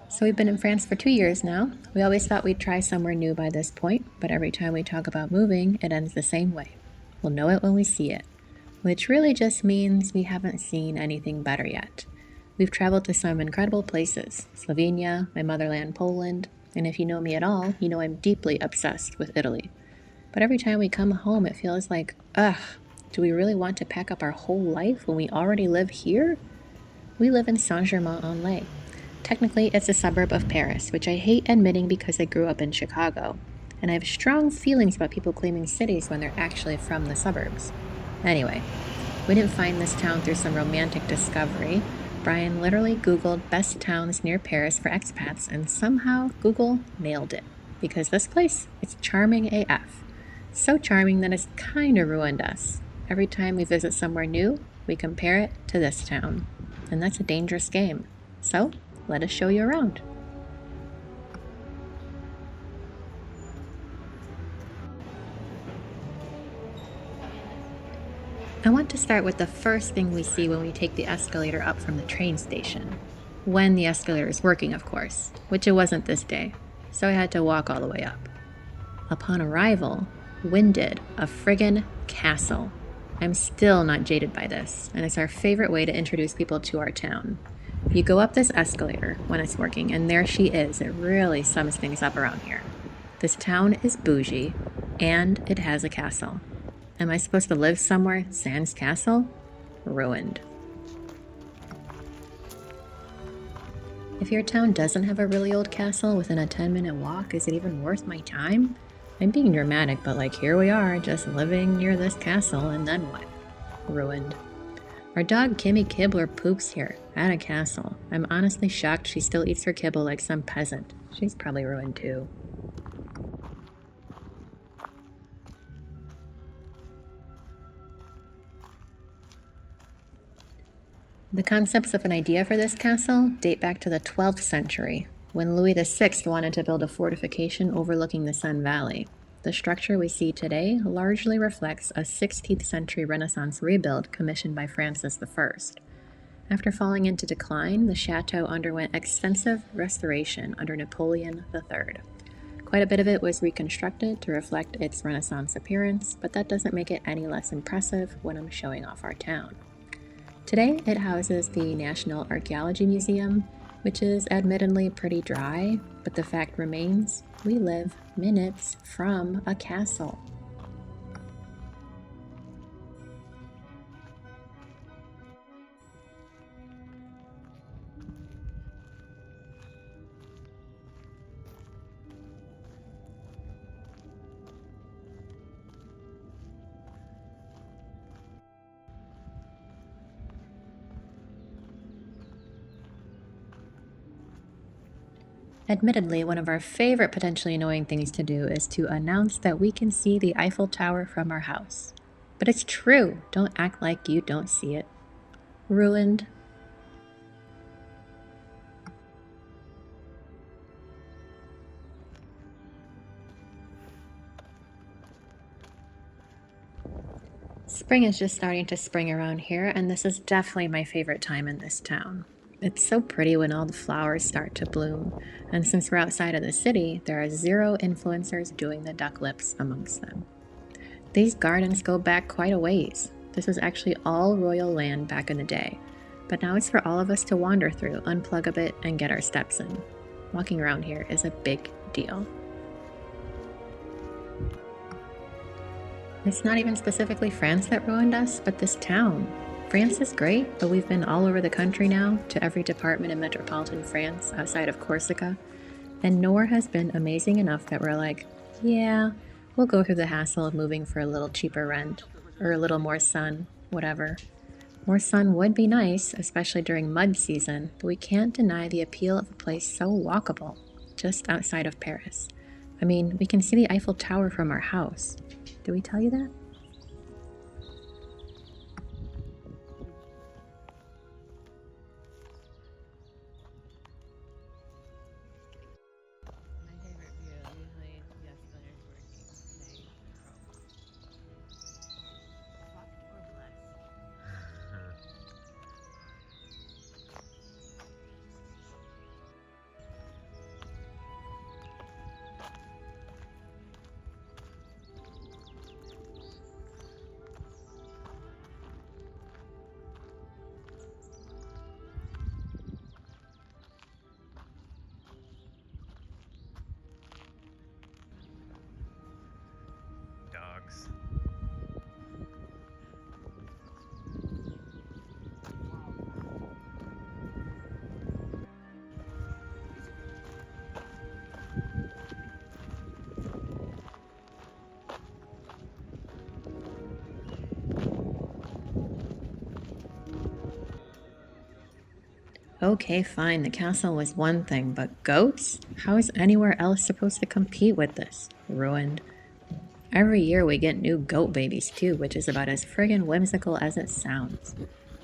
So we've been in France for 2 years now. We always thought we'd try somewhere new by this point, but every time we talk about moving, it ends the same way. We'll know it when we see it, which really just means we haven't seen anything better yet. We've traveled to some incredible places: Slovenia, my motherland, Poland, and if you know me at all, you know I'm deeply obsessed with Italy. But every time we come home, it feels like, ugh, do we really want to pack up our whole life when we already live here? We live in Saint-Germain-en-Laye. Technically, it's a suburb of Paris, which I hate admitting because I grew up in Chicago, and I have strong feelings about people claiming cities when they're actually from the suburbs. Anyway, we didn't find this town through some romantic discovery. Brian literally Googled best towns near Paris for expats, and somehow Google nailed it. Because this place, it's charming AF. So charming that it's kinda ruined us. Every time we visit somewhere new, we compare it to this town. And that's a dangerous game. So, let us show you around. I want to start with the first thing we see when we take the escalator up from the train station. When the escalator is working, of course, which it wasn't this day, so I had to walk all the way up. Upon arrival, winded, a friggin' castle. I'm still not jaded by this, and it's our favorite way to introduce people to our town. You go up this escalator when it's working, and there she is. It really sums things up around here. This town is bougie, and it has a castle. Am I supposed to live somewhere sans castle? Ruined. If your town doesn't have a really old castle within a 10-minute walk, is it even worth my time? I'm being dramatic, but like here we are, just living near this castle, and then what? Ruined. Our dog Kimmy Kibler poops here, at a castle. I'm honestly shocked she still eats her kibble like some peasant. She's probably ruined too. The concepts of an idea for this castle date back to the 12th century, when Louis VI wanted to build a fortification overlooking the Sun Valley. The structure we see today largely reflects a 16th century Renaissance rebuild commissioned by Francis I. After falling into decline, the chateau underwent extensive restoration under Napoleon III. Quite a bit of it was reconstructed to reflect its Renaissance appearance, but that doesn't make it any less impressive when I'm showing off our town. Today, it houses the National Archaeology Museum, which is admittedly pretty dry, but the fact remains we live minutes from a castle. Admittedly, one of our favorite potentially annoying things to do is to announce that we can see the Eiffel Tower from our house. But it's true. Don't act like you don't see it. Ruined. Spring is just starting to spring around here, and this is definitely my favorite time in this town. It's so pretty when all the flowers start to bloom, and since we're outside of the city, there are zero influencers doing the duck lips amongst them. These gardens go back quite a ways. This was actually all royal land back in the day, but now it's for all of us to wander through, unplug a bit, and get our steps in. Walking around here is a big deal. It's not even specifically France that ruined us, but this town. France is great, but we've been all over the country now, to every department in metropolitan France outside of Corsica, and nowhere has been amazing enough that we're like, yeah, we'll go through the hassle of moving for a little cheaper rent, or a little more sun, whatever. More sun would be nice, especially during mud season, but we can't deny the appeal of a place so walkable, just outside of Paris. I mean, we can see the Eiffel Tower from our house. Did we tell you that? My favorite view. Usually the escalator's working. Today, broke. Fucked or blessed? Okay, fine, the castle was one thing, but goats? How is anywhere else supposed to compete with this? Ruined. Every year we get new goat babies too, which is about as friggin' whimsical as it sounds.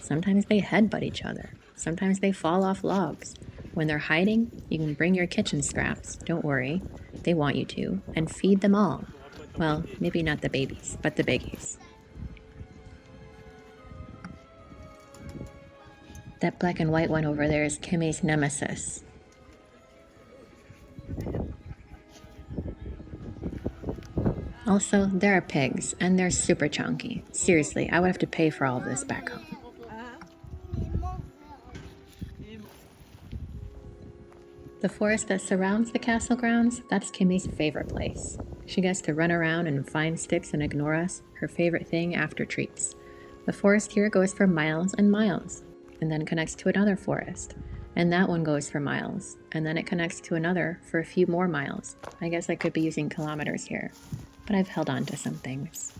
Sometimes they headbutt each other. Sometimes they fall off logs. When they're hiding, you can bring your kitchen scraps, don't worry. They want you to, and feed them all. Well, maybe not the babies, but the biggies. That black and white one over there is Kimmy's nemesis. Also, there are pigs, and they're super chunky. Seriously, I would have to pay for all of this back home. The forest that surrounds the castle grounds, that's Kimmy's favorite place. She gets to run around and find sticks and ignore us, her favorite thing after treats. The forest here goes for miles and miles, and then connects to another forest. And that one goes for miles, and then it connects to another for a few more miles. I guess I could be using kilometers here, but I've held on to some things.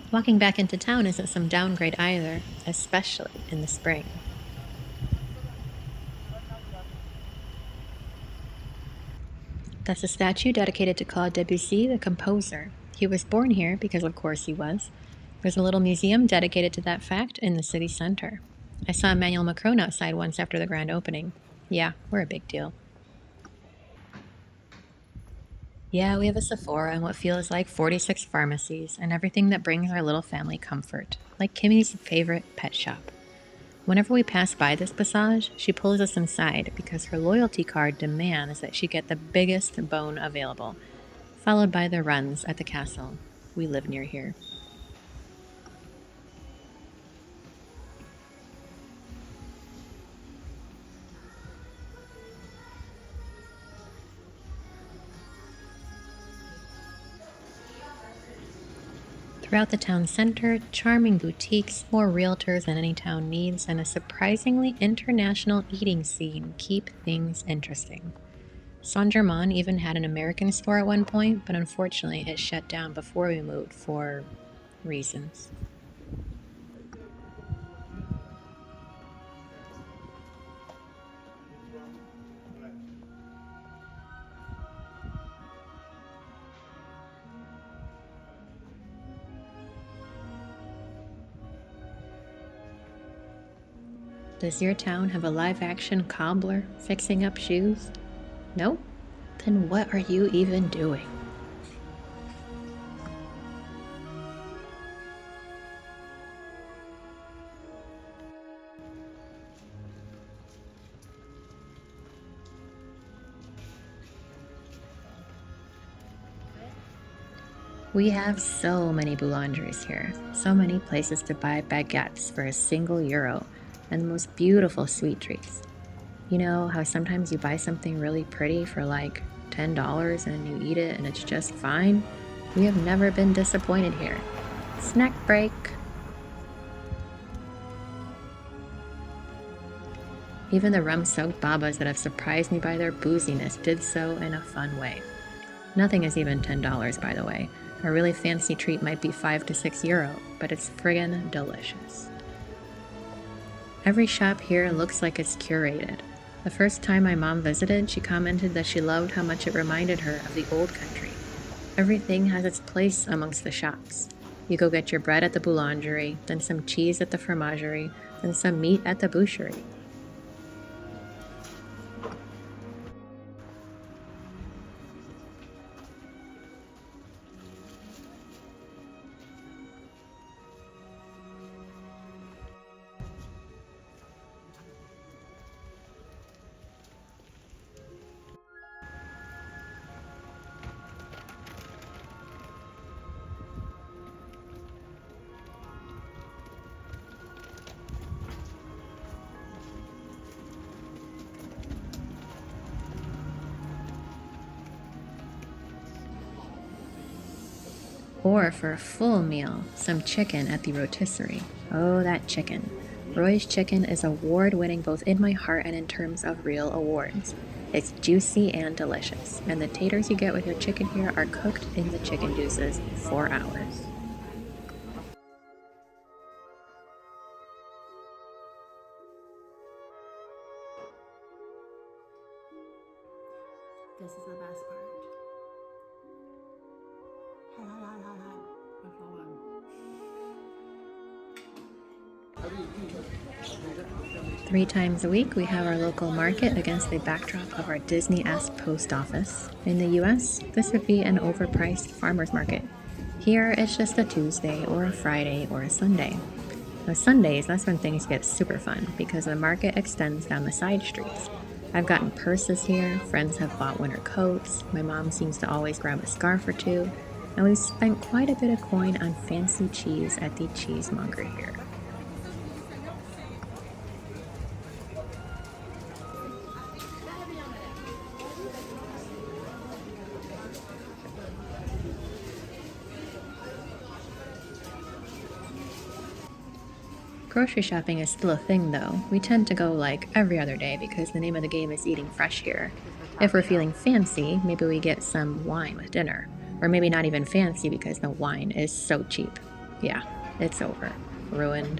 Walking back into town isn't some downgrade either, especially in the spring. That's a statue dedicated to Claude Debussy, the composer. He was born here because, of course, he was. There's a little museum dedicated to that fact in the city center. I saw Emmanuel Macron outside once after the grand opening. Yeah, we're a big deal. Yeah, we have a Sephora and what feels like 46 pharmacies and everything that brings our little family comfort, like Kimmy's favorite pet shop. Whenever we pass by this passage, she pulls us inside because her loyalty card demands that she get the biggest bone available, followed by the runs at the castle. We live near here. Throughout the town center, charming boutiques, more realtors than any town needs, and a surprisingly international eating scene keep things interesting. Saint-Germain even had an American store at one point, but unfortunately it shut down before we moved for reasons. Does your town have a live-action cobbler fixing up shoes? No? Then what are you even doing? We have so many boulangeries here, so many places to buy baguettes for a single euro, and the most beautiful sweet treats. You know how sometimes you buy something really pretty for like $10 and you eat it and it's just fine? We have never been disappointed here. Snack break! Even the rum-soaked babas that have surprised me by their booziness did so in a fun way. Nothing is even $10, by the way. A really fancy treat might be €5 to €6, but it's friggin' delicious. Every shop here looks like it's curated. The first time my mom visited, she commented that she loved how much it reminded her of the old country. Everything has its place amongst the shops. You go get your bread at the boulangerie, then some cheese at the fromagerie, then some meat at the boucherie. Or for a full meal, some chicken at the rotisserie. Oh, that chicken. Roy's chicken is award-winning both in my heart and in terms of real awards. It's juicy and delicious, and the taters you get with your chicken here are cooked in the chicken juices for hours. This is the best part. 3 times a week, we have our local market against the backdrop of our Disney-esque post office. In the US, this would be an overpriced farmer's market. Here, it's just a Tuesday or a Friday or a Sunday. On Sundays, that's when things get super fun because the market extends down the side streets. I've gotten purses here, friends have bought winter coats, my mom seems to always grab a scarf or two, and we've spent quite a bit of coin on fancy cheese at the cheesemonger here. Grocery shopping is still a thing though. We tend to go like every other day because the name of the game is eating fresh here. If we're feeling fancy, maybe we get some wine with dinner. Or maybe not even fancy because the wine is so cheap. Yeah, it's over. Ruined.